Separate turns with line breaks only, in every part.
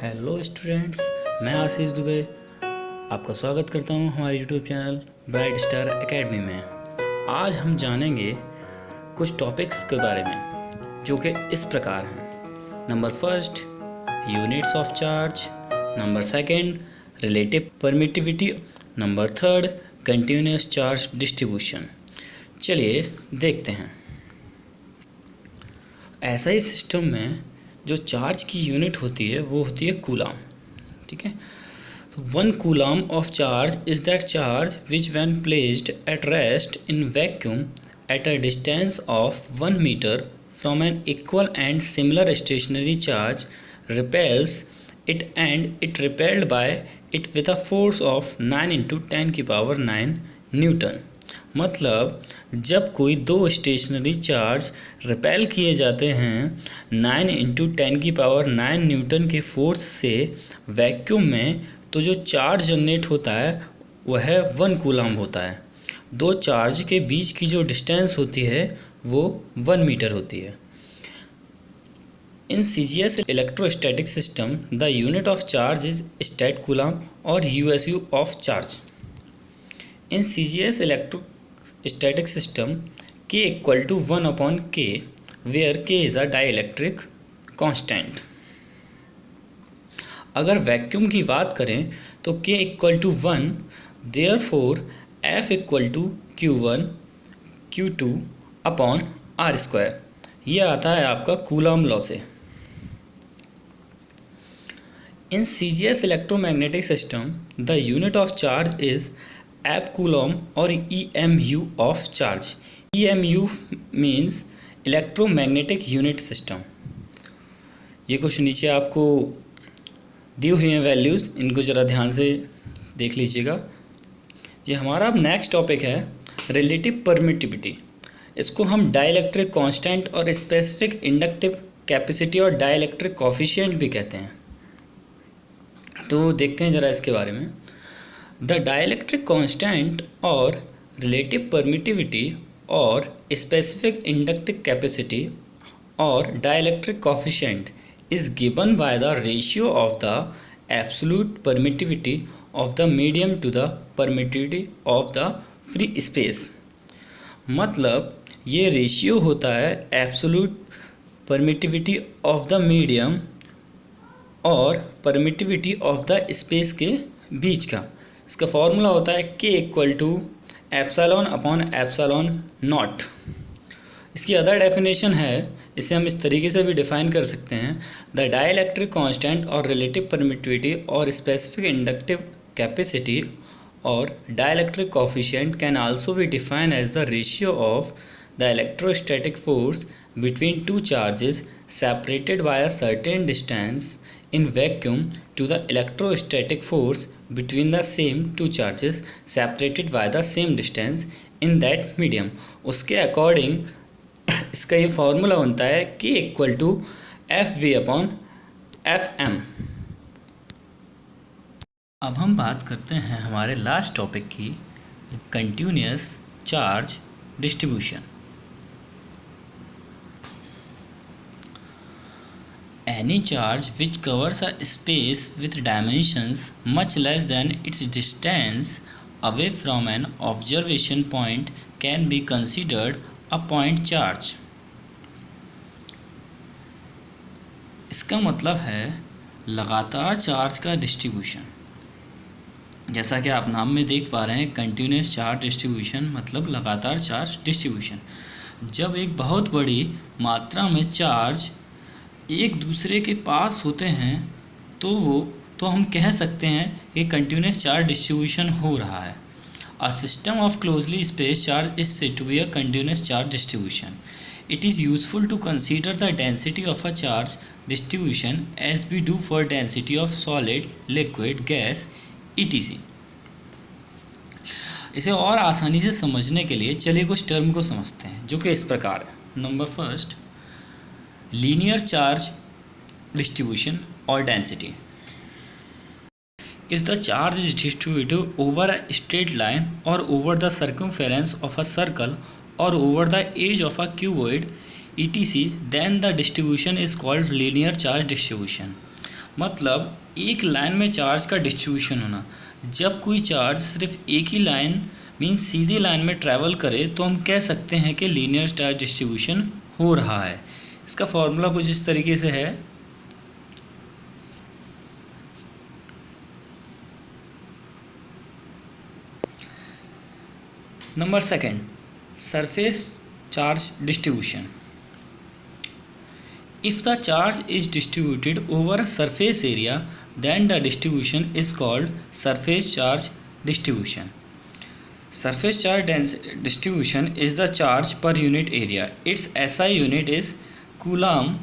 Hello students, मैं आशीष दुबे आपका स्वागत करता हूं हमारे YouTube channel bright star academy में। आज हम जानेंगे कुछ टॉपिक्स के बारे में जो कि इस प्रकार हैं। Number first, units of charge. Number second, relative permittivity. Number third, continuous charge distribution. चलिए देखते हैं। ऐसा ही सिस्टम में जो चार्ज की यूनिट होती है वो होती है कूलाम। ठीक है, तो 1 coulomb of charge is that charge which when placed at rest in vacuum at a distance of 1 metre from an equal and similar stationary charge repels it and it repelled by it with a force of 9 × 10⁹ Newton. मतलब जब कोई दो stationery charge repel किए जाते हैं 9 × 10⁹ Newton के force से vacuum में, तो जो चार्ज जनरेट होता है वह 1 कूलाम होता है। दो चार्ज के बीच की जो डिस्टेंस होती है वो 1 मीटर होती है। In CGS electrostatic system, the unit of charge is stat coulomb or USU of charge. In CGS electrostatic system, K equal to 1/K, where K is a dielectric constant. अगर vacuum की बात करें तो K equal to 1, therefore F equal to Q1 Q2/R²। यह आता है आपका Coulomb law से। In CGS electromagnetic system, the unit of charge is amp coulomb or EMU of charge. EMU means electromagnetic unit system. ये कुछ नीचे आपको दी हुई हैं वैल्यूज़, इनको ज़रा ध्यान से देख लीजिएगा। ये हमारा अब नेक्स्ट टॉपिक है रिलेटिव परमिटिविटी। इसको हम डाइलेक्ट्रिक कांस्टेंट और स्पेसिफिक इंडक्टिव कैपेसिटी और डाइलेक्ट्रिक कोफिशिएंट भी कहते हैं। तो देखते हैं ज़रा इसके बारे में। द डाइलेक्ट्रिक कांस्टेंट और रिलेटिव परमिटिविटी और स्पेसिफिक इंडक्टिव कैपेसिटी और dielectric coefficient is given by the ratio of the absolute permittivity of the medium to the permittivity of the free space. मतलब ये रेशियो होता है absolute permittivity of the medium और permittivity of the space के बीच का। इसका formula होता है K इक्वल टू ε/ε0। इसकी अदर डेफिनेशन है, इसे हम इस तरीके से भी डिफाइन कर सकते हैं। द डाइलेक्ट्रिक कांस्टेंट और रिलेटिव परमिटिविटी और स्पेसिफिक इंडक्टिव कैपेसिटी और dielectric coefficient can also be defined as the ratio of the electrostatic force between two charges separated by a certain distance in vacuum to the electrostatic force between the same two charges separated by the same distance in that medium। उसके according इसका ये formula बनता है K equal to FV/FM। अब हम बात करते हैं हमारे लास्ट टॉपिक की, continuous charge distribution. Any charge which covers a space with dimensions much less than its distance away from an observation point can be considered a point charge। इसका मतलब है लगातार चार्ज का डिस्ट्रीब्यूशन। जैसा कि आप नाम में देख पा रहे हैं, कंटिन्यूस चार्ज डिस्ट्रीब्यूशन मतलब लगातार चार्ज डिस्ट्रीब्यूशन। जब एक बहुत बड़ी मात्रा में चार्ज एक दूसरे के पास होते हैं तो हम कह सकते हैं कि कंटिन्यूस चार्ज डिस्ट्रीब्यूशन हो रहा है। A system of closely space charge is said to be a continuous charge distribution. It is useful to consider the density of a charge distribution as we do for density of solid, liquid, gas etc। इसे और आसानी से समझने के लिए चलिए कुछ term को समझते हैं जो कि इस प्रकार है। Number first, linear charge distribution or density। If the charge is distributed over a straight line or over the circumference of a circle or over the edge of a cuboid etc, then the distribution is called linear charge distribution। मतलब एक line में charge का distribution होना। जब कोई charge सिर्फ एक ही line means सीधी line में ट्रैवल करे तो हम कह सकते हैं कि लीनियर चार्ज डिस्ट्रीब्यूशन हो रहा है। इसका फॉर्मूला कुछ इस तरीके से है। Number second, surface charge distribution. If the charge is distributed over a surface area, then the distribution is called surface charge distribution. Surface charge distribution is the charge per unit area. Its SI unit is coulomb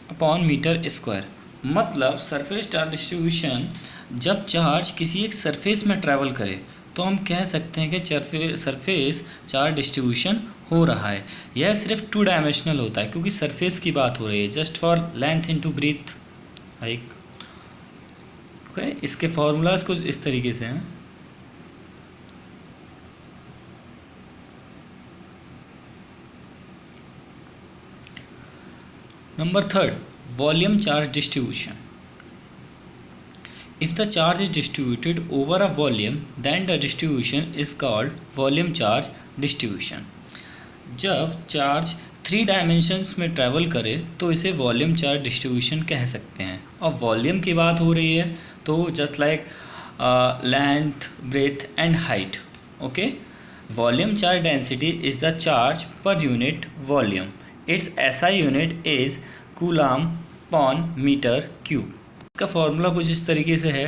upon meter square. मतलब surface charge distribution जब charge किसी एक surface में travel करे तो हम कह सकते हैं कि सरफेस चार्ज डिस्ट्रीब्यूशन हो रहा है। यह सिर्फ 2 डायमेंशनल होता है क्योंकि सरफेस की बात हो रही है, just for length into breadth height. Okay, इसके फॉर्मूलाज कुछ इस तरीके से हैं। Number third, volume charge distribution. If the charge is distributed over a volume, then the distribution is called volume charge distribution. जब चार्ज 3 डायमेंशंस में travel करे तो इसे वॉल्यूम चार्ज डिस्ट्रीब्यूशन कह सकते हैं। और वॉल्यूम की बात हो रही है तो just like length, breadth and height. Okay, volume charge density is the charge per unit volume. Its SI unit is coulomb per metre cube. इसका फॉर्मूला कुछ इस तरीके से है।